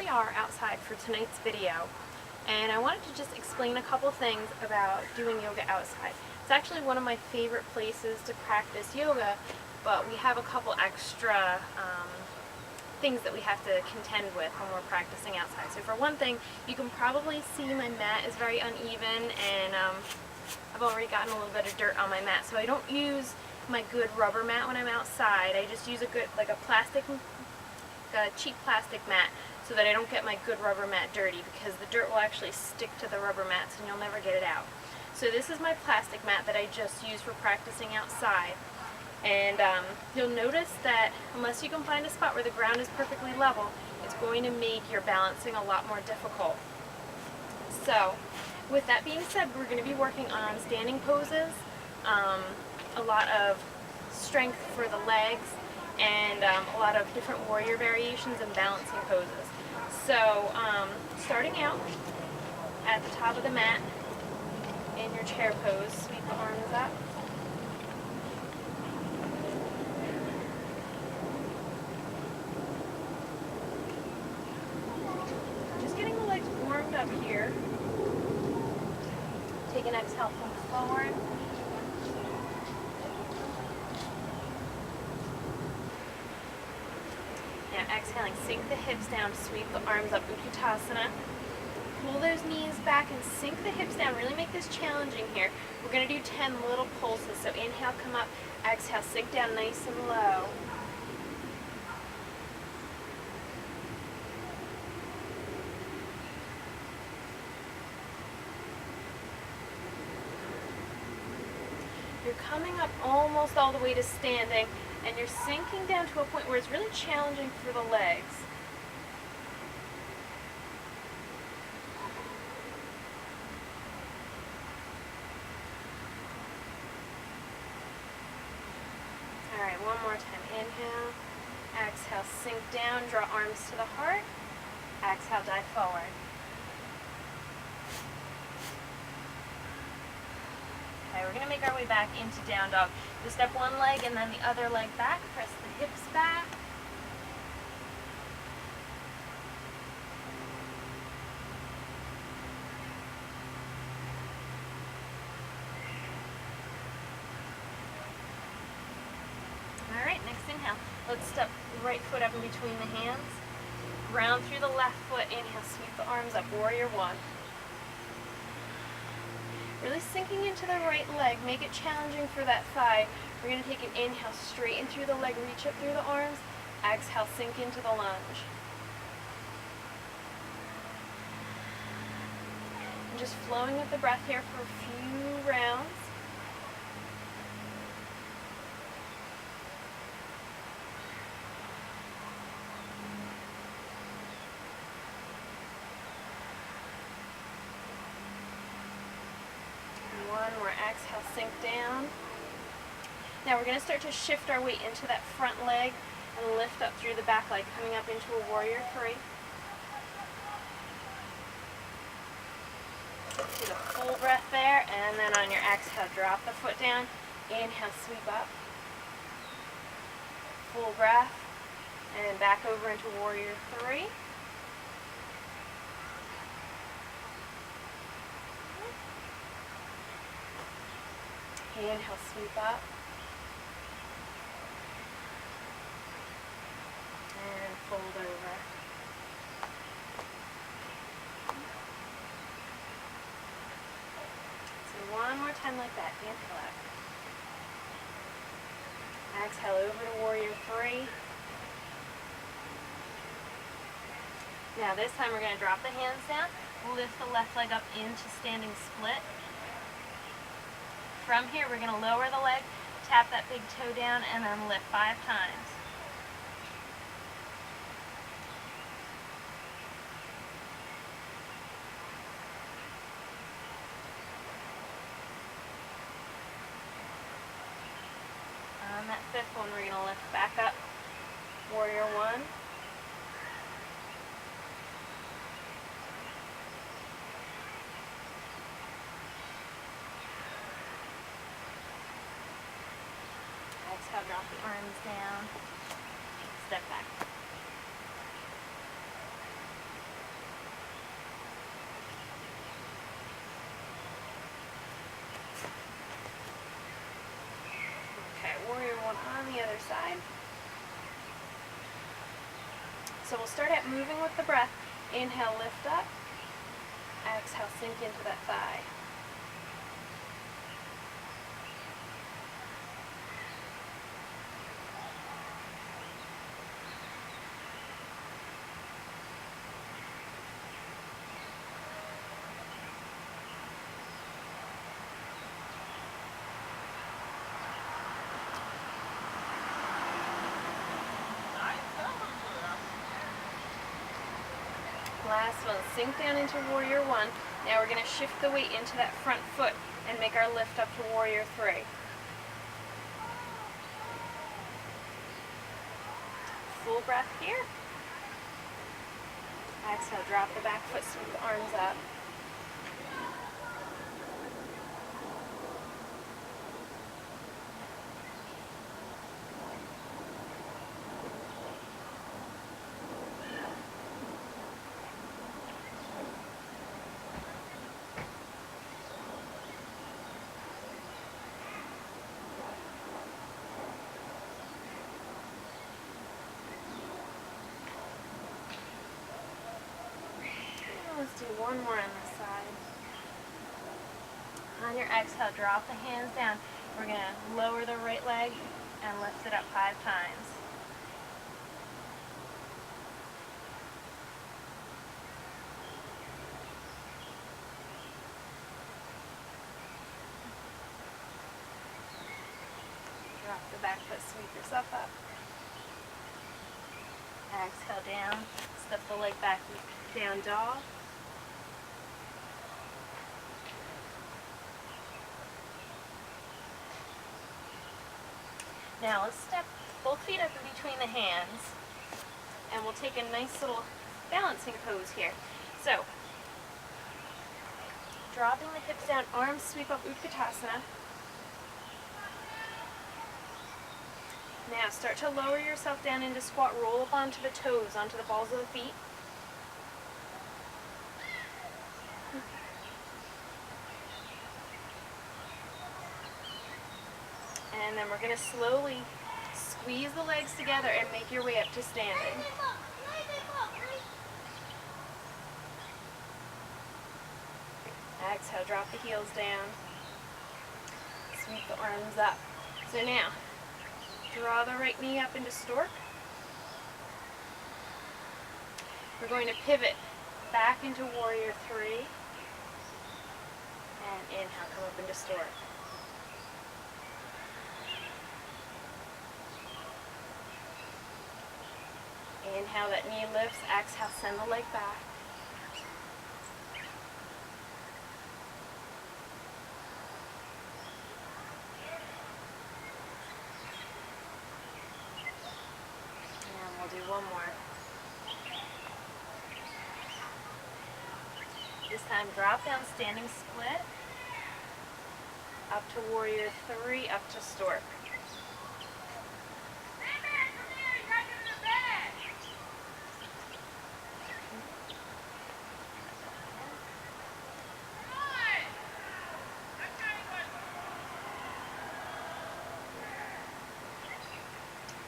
we are outside for tonight's video, and I wanted to just explain a couple things about doing yoga outside. It's actually one of my favorite places to practice yoga, but we have a couple extra things that we have to contend with when we're practicing outside. So for one thing, you can probably see my mat is very uneven, and I've already gotten a little bit of dirt on my mat. So I don't use my good rubber mat when I'm outside. I just use a good, like a cheap plastic mat, so that I don't get my good rubber mat dirty, because the dirt will actually stick to the rubber mats and you'll never get it out. So this is my plastic mat that I just use for practicing outside. And you'll notice that unless you can find a spot where the ground is perfectly level, it's going to make your balancing a lot more difficult. So with that being said, we're going to be working on standing poses, a lot of strength for the legs, and a lot of different warrior variations and balancing poses. So starting out at the top of the mat in your chair pose, sweep the arms up. Just getting the legs warmed up here. Take an exhale, come forward. Now exhaling, sink the hips down, sweep the arms up, Utkatasana. Pull those knees back and sink the hips down. Really make this challenging here. We're going to do 10 little pulses. So inhale, come up, exhale, sink down nice and low. You're coming up almost all the way to standing, and you're sinking down to a point where it's really challenging for the legs. All right, one more time. Inhale, exhale, sink down, draw arms to the heart. Exhale, dive forward. Okay, we're going to make our way back into down dog. So step one leg and then the other leg back. Press the hips back. All right, next inhale. Let's step the right foot up in between the hands. Ground through the left foot. Inhale, sweep the arms up. Warrior one. Really sinking into the right leg. Make it challenging for that thigh. We're going to take an inhale, straighten through the leg, reach up through the arms. Exhale, sink into the lunge. And just flowing with the breath here for a few rounds. One more, exhale, sink down. Now we're going to start to shift our weight into that front leg and lift up through the back leg, coming up into a warrior three. Do the full breath there, and then on your exhale, drop the foot down. Inhale, sweep up. Full breath, and back over into warrior three. Inhale, sweep up. And fold over. So one more time like that. Inhale up. Exhale over to warrior three. Now this time we're going to drop the hands down. Lift the left leg up into standing split. From here, we're going to lower the leg, tap that big toe down, and then lift 5 times. On that 5th one, we're going to lift back up, warrior one. Exhale, drop the arms down, step back. other side. So we'll start out moving with the breath. Inhale, lift up. Exhale, sink into that thigh. Last one, sink down into Warrior One. Now we're going to shift the weight into that front foot and make our lift up to Warrior Three. Full breath here. Exhale, drop the back foot, sweep the arms up. Let's do one more on this side. On your exhale, drop the hands down. We're going to lower the right leg and lift it up 5 times. Drop the back foot, sweep yourself up. Exhale down, step the leg back, down dog. Now let's step both feet up in between the hands, and we'll take a nice little balancing pose here. So, dropping the hips down, arms sweep up, Utkatasana. Now start to lower yourself down into squat, roll up onto the toes, onto the balls of the feet. And then we're going to slowly squeeze the legs together and make your way up to standing. Exhale, drop the heels down. Sweep the arms up. So now, draw the right knee up into stork. We're going to pivot back into Warrior Three. And inhale, come up into stork. Inhale, that knee lifts. Exhale, send the leg back. And we'll do one more. This time, drop down, standing split. Up to Warrior Three, up to stork.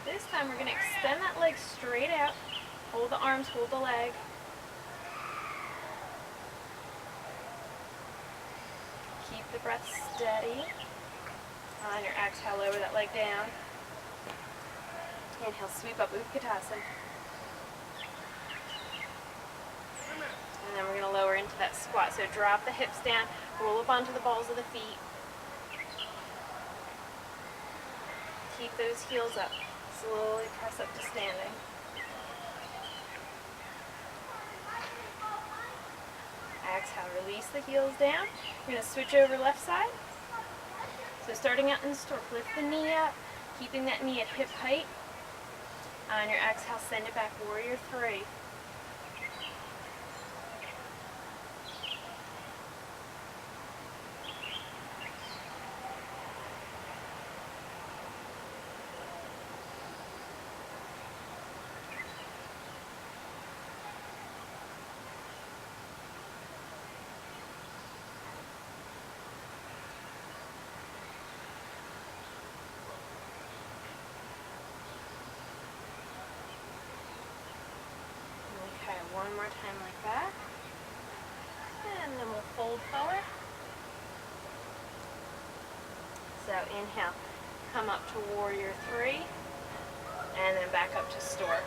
This time we're going to extend that leg straight out, hold the arms, hold the leg. Keep the breath steady. On your exhale, lower that leg down. Inhale, sweep up, Utkatasana. And then we're going to lower into that squat. So drop the hips down, roll up onto the balls of the feet. Keep those heels up. Slowly press up to standing. Exhale, release the heels down. We're going to switch over left side. So starting out in stork, lift the knee up, keeping that knee at hip height. On your exhale, send it back, Warrior Three. one more time like that. And then we'll fold forward. So inhale, come up to warrior three, and then back up to stork.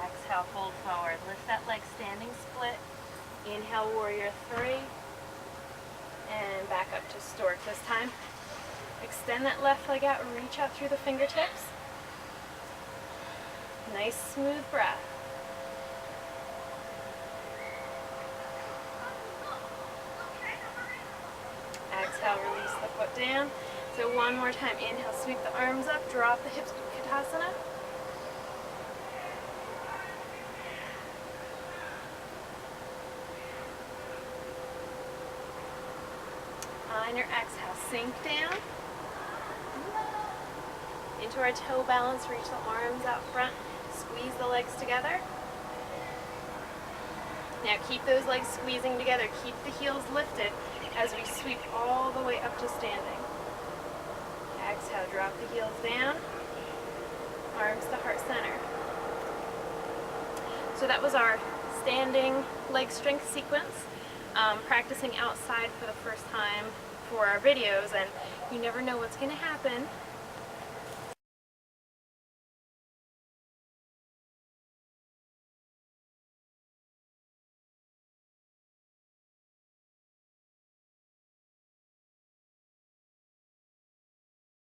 Exhale, fold forward. Lift that leg, standing split. Inhale, warrior three, and back up to stork this time. Extend that left leg out, reach out through the fingertips. Nice smooth breath. Exhale, release the foot down. So one more time, inhale, sweep the arms up, drop the hips, Utkatasana. On your exhale, sink down into our toe balance, reach the arms out front, squeeze the legs together. Now keep those legs squeezing together, keep the heels lifted as we sweep all the way up to standing. Exhale, drop the heels down, arms to heart center. So that was our standing leg strength sequence, practicing outside for the first time for our videos, and you never know what's going to happen